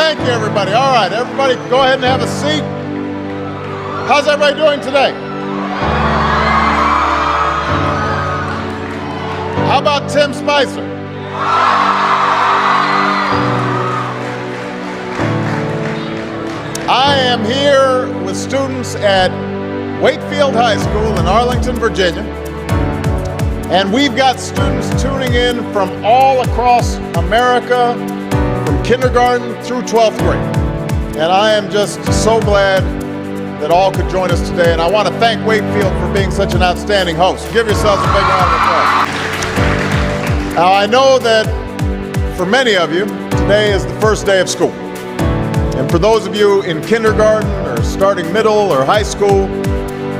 Thank you, everybody. All right, everybody go ahead and have a seat. How's everybody doing today? How about Tim Spicer? I am here with students at Wakefield High School in Arlington, Virginia. And we've got students tuning in from all across America, from kindergarten through 12th grade. And I am just so glad that all could join us today. And I want to thank Wakefield for being such an outstanding host. Give yourselves a big round of applause. Now, I know that for many of you, today is the first day of school. And for those of you in kindergarten or starting middle or high school,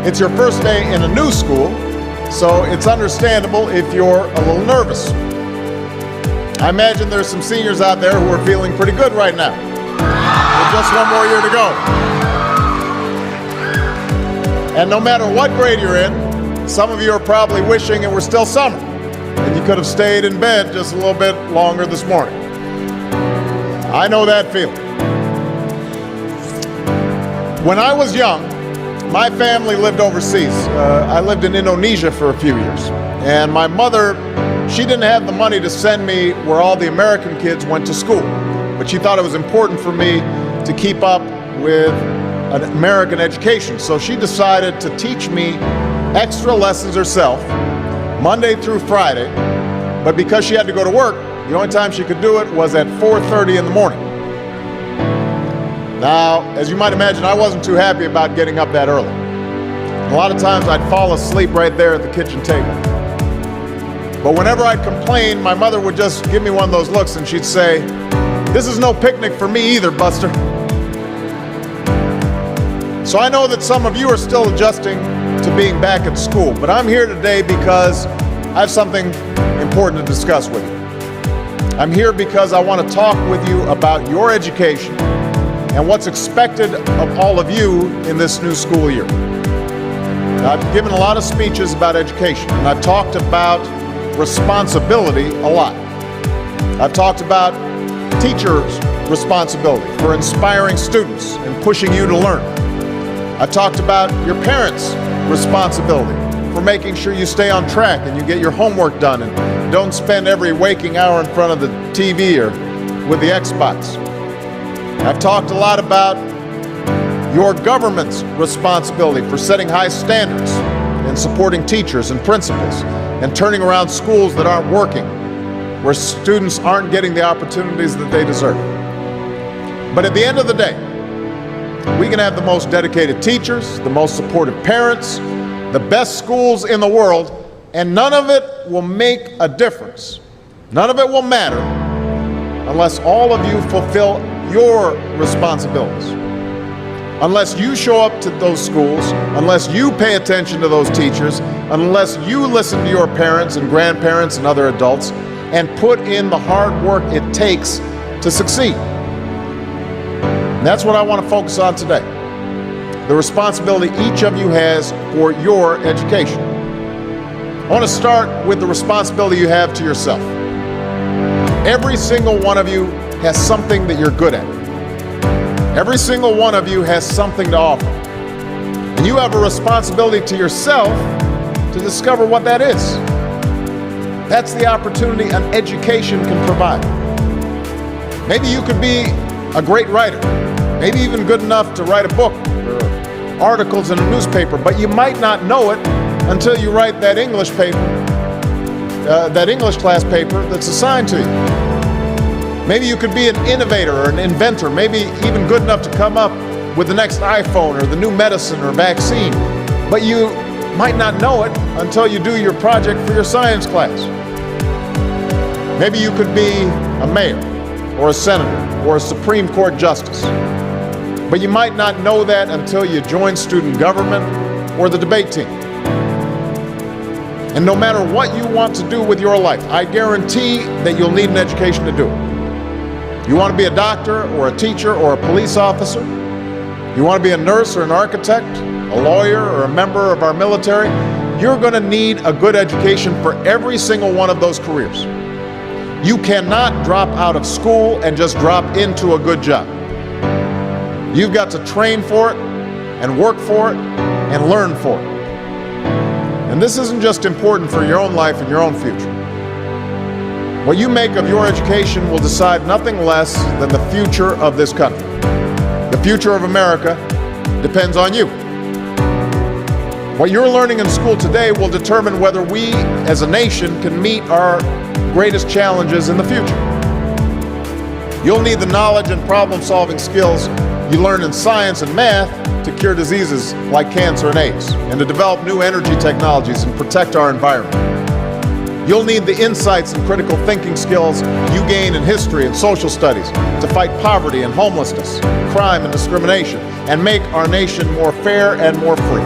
it's your first day in a new school. So it's understandable if you're a little nervous. I imagine there's some seniors out there who are feeling pretty good right now. With just one more year to go. And no matter what grade you're in, some of you are probably wishing it were still summer and you could have stayed in bed just a little bit longer this morning. I know that feeling. When I was young, my family lived overseas. I lived in Indonesia for a few years. And my mother, she didn't have the money to send me where all the American kids went to school. But she thought it was important for me to keep up with an American education. So she decided to teach me extra lessons herself, Monday through Friday. But because she had to go to work, the only time she could do it was at 4:30 in the morning. Now, as you might imagine, I wasn't too happy about getting up that early. A lot of times I'd fall asleep right there at the kitchen table. But whenever I'd complain, my mother would just give me one of those looks and she'd say, "This is no picnic for me either, Buster." So I know that some of you are still adjusting to being back at school, but I'm here today because I have something important to discuss with you. I'm here because I want to talk with you about your education and what's expected of all of you in this new school year. Now, I've given a lot of speeches about education, and I've talked about responsibility a lot. I've talked about teachers' responsibility for inspiring students and pushing you to learn. I've talked about your parents' responsibility for making sure you stay on track and you get your homework done and don't spend every waking hour in front of the TV or with the Xbox. I've talked a lot about your government's responsibility for setting high standards and supporting teachers and principals and turning around schools that aren't working, where students aren't getting the opportunities that they deserve. But at the end of the day, we can have the most dedicated teachers, the most supportive parents, the best schools in the world, and none of it will make a difference. None of it will matter unless all of you fulfill your responsibilities. Unless you show up to those schools, unless you pay attention to those teachers, unless you listen to your parents and grandparents and other adults and put in the hard work it takes to succeed. And that's what I want to focus on today. The responsibility each of you has for your education. I want to start with the responsibility you have to yourself. Every single one of you has something that you're good at. Every single one of you has something to offer. And you have a responsibility to yourself to discover what that is. That's the opportunity an education can provide. Maybe you could be a great writer, maybe even good enough to write a book or articles in a newspaper, but you might not know it until you write that English paper, that English class paper that's assigned to you. Maybe you could be an innovator or an inventor, maybe even good enough to come up with the next iPhone or the new medicine or vaccine, but you might not know it until you do your project for your science class. Maybe you could be a mayor or a senator or a Supreme Court justice, but you might not know that until you join student government or the debate team. And no matter what you want to do with your life, I guarantee that you'll need an education to do it. You want to be a doctor or a teacher or a police officer? You want to be a nurse or an architect, a lawyer or a member of our military? You're going to need a good education for every single one of those careers. You cannot drop out of school and just drop into a good job. You've got to train for it and work for it and learn for it. And this isn't just important for your own life and your own future. What you make of your education will decide nothing less than the future of this country. The future of America depends on you. What you're learning in school today will determine whether we as a nation can meet our greatest challenges in the future. You'll need the knowledge and problem-solving skills you learn in science and math to cure diseases like cancer and AIDS, and to develop new energy technologies and protect our environment. You'll need the insights and critical thinking skills you gain in history and social studies to fight poverty and homelessness, crime and discrimination, and make our nation more fair and more free.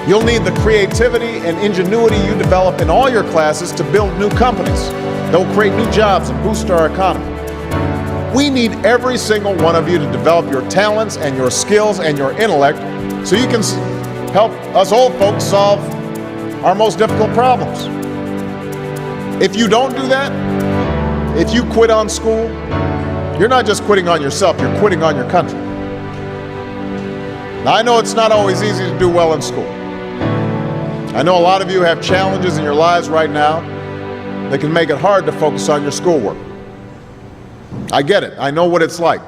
You'll need the creativity and ingenuity you develop in all your classes to build new companies that will create new jobs and boost our economy. We need every single one of you to develop your talents and your skills and your intellect so you can help us old folks solve our most difficult problems. If you don't do that, if you quit on school, you're not just quitting on yourself, you're quitting on your country. Now, I know it's not always easy to do well in school. I know a lot of you have challenges in your lives right now that can make it hard to focus on your schoolwork. I get it. I know what it's like.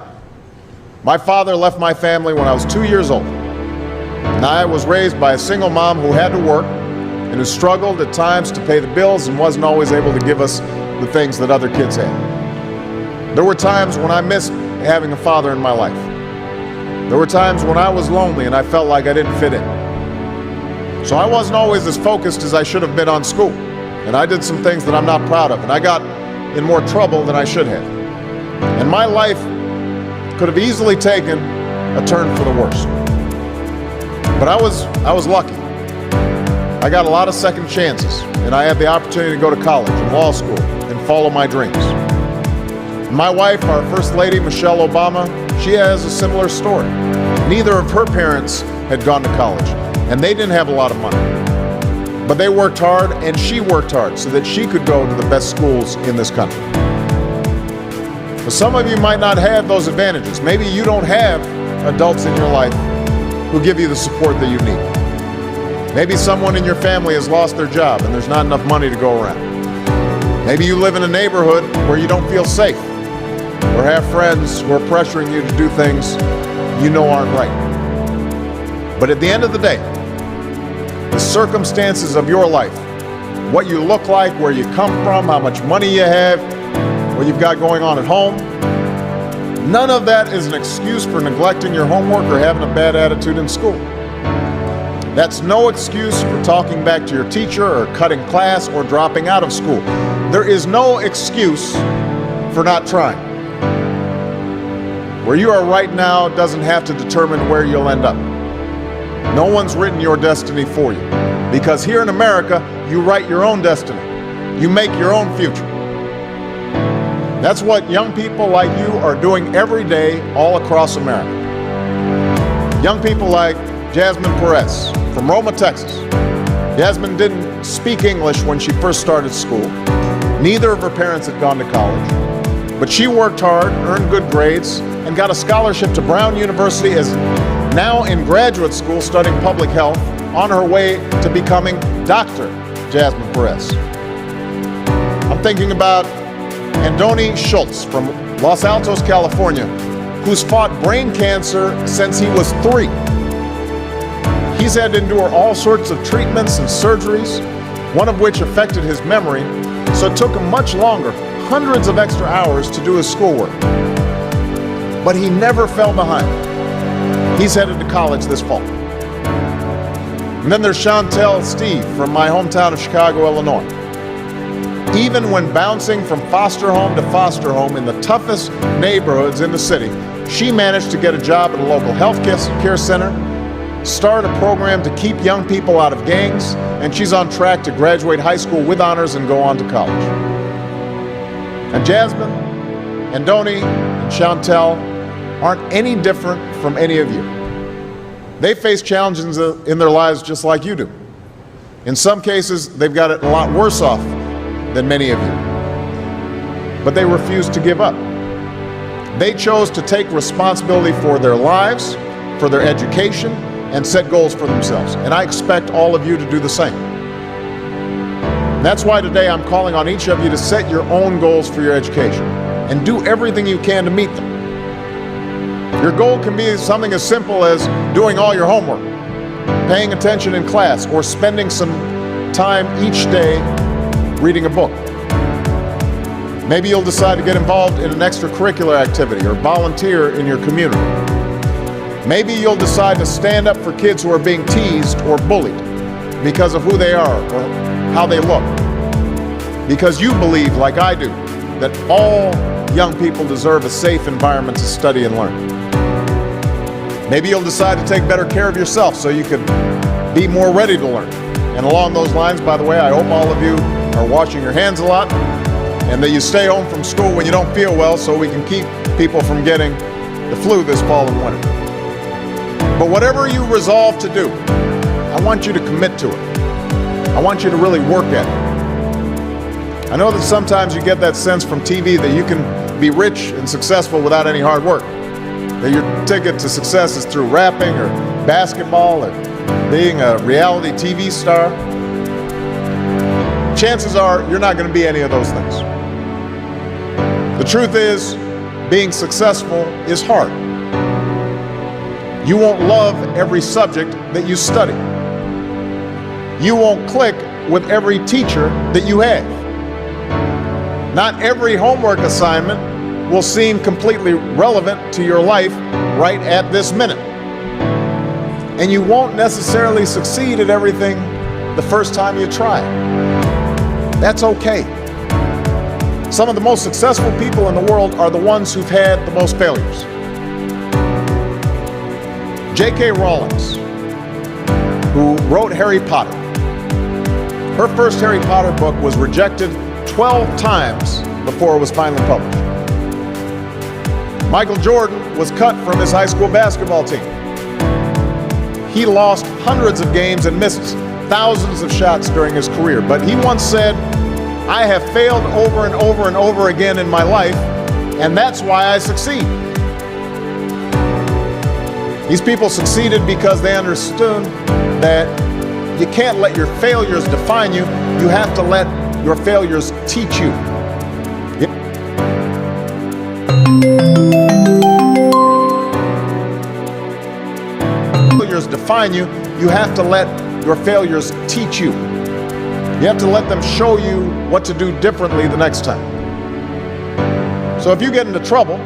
My father left my family when I was 2 years old. And I was raised by a single mom who had to work and who struggled at times to pay the bills and wasn't always able to give us the things that other kids had. There were times when I missed having a father in my life. There were times when I was lonely and I felt like I didn't fit in. So I wasn't always as focused as I should have been on school. And I did some things that I'm not proud of. And I got in more trouble than I should have. And my life could have easily taken a turn for the worse. But I was lucky. I got a lot of second chances, and I had the opportunity to go to college and law school and follow my dreams. My wife, our First Lady, Michelle Obama, she has a similar story. Neither of her parents had gone to college, and they didn't have a lot of money. But they worked hard, and she worked hard so that she could go to the best schools in this country. But some of you might not have those advantages. Maybe you don't have adults in your life who give you the support that you need. Maybe someone in your family has lost their job and there's not enough money to go around. Maybe you live in a neighborhood where you don't feel safe, or have friends who are pressuring you to do things you know aren't right. But at the end of the day, the circumstances of your life, what you look like, where you come from, how much money you have, what you've got going on at home, none of that is an excuse for neglecting your homework or having a bad attitude in school. That's no excuse for talking back to your teacher or cutting class or dropping out of school. There is no excuse for not trying. Where you are right now doesn't have to determine where you'll end up. No one's written your destiny for you, because here in America, you write your own destiny. You make your own future. That's what young people like you are doing every day all across America. Young people like Jasmine Perez from Roma, Texas. Jasmine didn't speak English when she first started school. Neither of her parents had gone to college. But she worked hard, earned good grades, and got a scholarship to Brown University, is now in graduate school studying public health, on her way to becoming Dr. Jasmine Perez. I'm thinking about Andoni Schultz from Los Altos, California, who's fought brain cancer since he was 3. He's had to endure all sorts of treatments and surgeries, one of which affected his memory, so it took him much longer, hundreds of extra hours to do his schoolwork. But he never fell behind. He's headed to college this fall. And then there's Chantel Steve from my hometown of Chicago, Illinois. Even when bouncing from foster home to foster home in the toughest neighborhoods in the city, she managed to get a job at a local health care center, start a program to keep young people out of gangs, and she's on track to graduate high school with honors and go on to college. And Jasmine, Andoni, and Chantel aren't any different from any of you. They face challenges in their lives just like you do. In some cases, they've got it a lot worse off than many of you. But they refuse to give up. They chose to take responsibility for their lives, for their education, and set goals for themselves. And I expect all of you to do the same. That's why today I'm calling on each of you to set your own goals for your education and do everything you can to meet them. Your goal can be something as simple as doing all your homework, paying attention in class, or spending some time each day reading a book. Maybe you'll decide to get involved in an extracurricular activity or volunteer in your community. Maybe you'll decide to stand up for kids who are being teased or bullied because of who they are or how they look. Because you believe, like I do, that all young people deserve a safe environment to study and learn. Maybe you'll decide to take better care of yourself so you can be more ready to learn. And along those lines, by the way, I hope all of you are washing your hands a lot and that you stay home from school when you don't feel well so we can keep people from getting the flu this fall and winter. But whatever you resolve to do, I want you to commit to it. I want you to really work at it. I know that sometimes you get that sense from TV that you can be rich and successful without any hard work. That your ticket to success is through rapping or basketball or being a reality TV star. Chances are you're not going to be any of those things. The truth is, being successful is hard. You won't love every subject that you study. You won't click with every teacher that you have. Not every homework assignment will seem completely relevant to your life right at this minute. And you won't necessarily succeed at everything the first time you try. That's okay. Some of the most successful people in the world are the ones who've had the most failures. J.K. Rowling, who wrote Harry Potter. Her first Harry Potter book was rejected 12 times before it was finally published. Michael Jordan was cut from his high school basketball team. He lost hundreds of games and missed thousands of shots during his career. But he once said, "I have failed over and over and over again in my life, and that's why I succeed." These people succeeded because they understood that you can't let your failures define you. You have to let your failures teach you. Failures define you. You have to let your failures teach you. You have to let them show you what to do differently the next time. So if you get into trouble,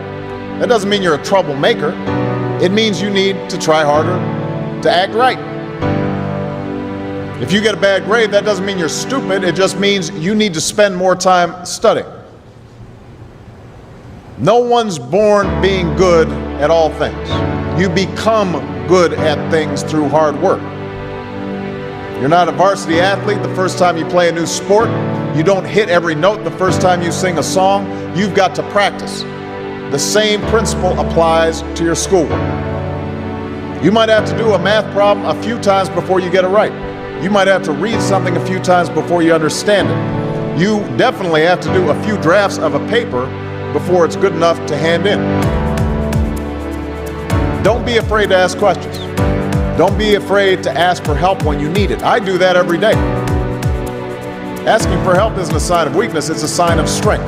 that doesn't mean you're a troublemaker. It means you need to try harder to act right. If you get a bad grade, that doesn't mean you're stupid. It just means you need to spend more time studying. No one's born being good at all things. You become good at things through hard work. You're not a varsity athlete the first time you play a new sport. You don't hit every note the first time you sing a song. You've got to practice. The same principle applies to your schoolwork. You might have to do a math problem a few times before you get it right. You might have to read something a few times before you understand it. You definitely have to do a few drafts of a paper before it's good enough to hand in. Don't be afraid to ask questions. Don't be afraid to ask for help when you need it. I do that every day. Asking for help isn't a sign of weakness, it's a sign of strength.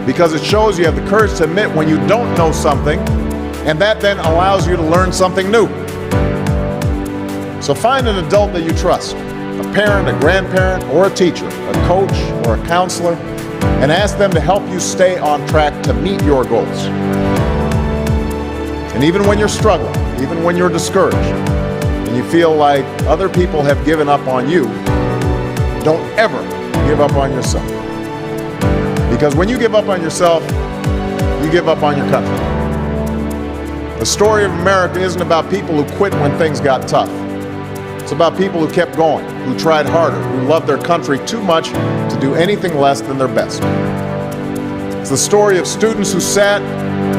Because it shows you have the courage to admit when you don't know something, and that then allows you to learn something new. So find an adult that you trust, a parent, a grandparent, or a teacher, a coach, or a counselor, and ask them to help you stay on track to meet your goals. And even when you're struggling, even when you're discouraged, and you feel like other people have given up on you, don't ever give up on yourself. Because when you give up on yourself, you give up on your country. The story of America isn't about people who quit when things got tough. It's about people who kept going, who tried harder, who loved their country too much to do anything less than their best. It's the story of students who sat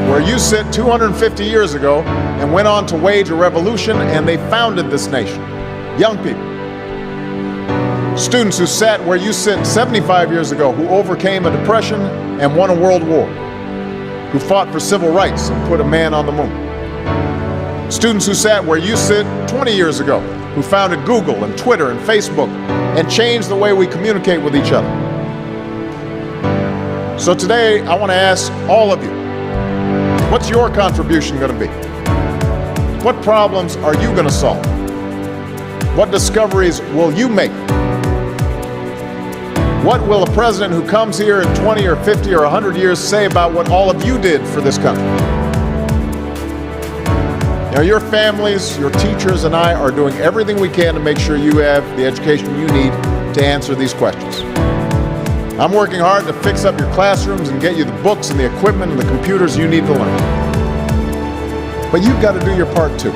where you sit 250 years ago and went on to wage a revolution, and they founded this nation. Young people. Students who sat where you sit 75 years ago, who overcame a depression and won a world war. who fought for civil rights and put a man on the moon. Students who sat where you sit 20 years ago, who founded Google and Twitter and Facebook and changed the way we communicate with each other. So today, I want to ask all of you, what's your contribution going to be? What problems are you going to solve? What discoveries will you make? What will a president who comes here in 20 or 50 or 100 years say about what all of you did for this country? Now, your families, your teachers, and I are doing everything we can to make sure you have the education you need to answer these questions. I'm working hard to fix up your classrooms and get you the books and the equipment and the computers you need to learn. But you've got to do your part too.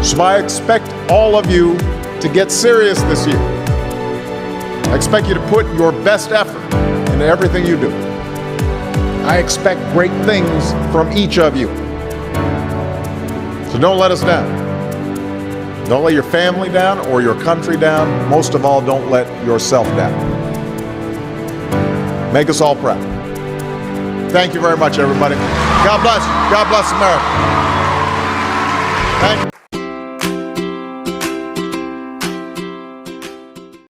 So I expect all of you to get serious this year. I expect you to put your best effort into everything you do. I expect great things from each of you. So don't let us down. Don't let your family down or your country down. Most of all, don't let yourself down. Make us all proud. Thank you very much, everybody. God bless you. God bless America. Thank you.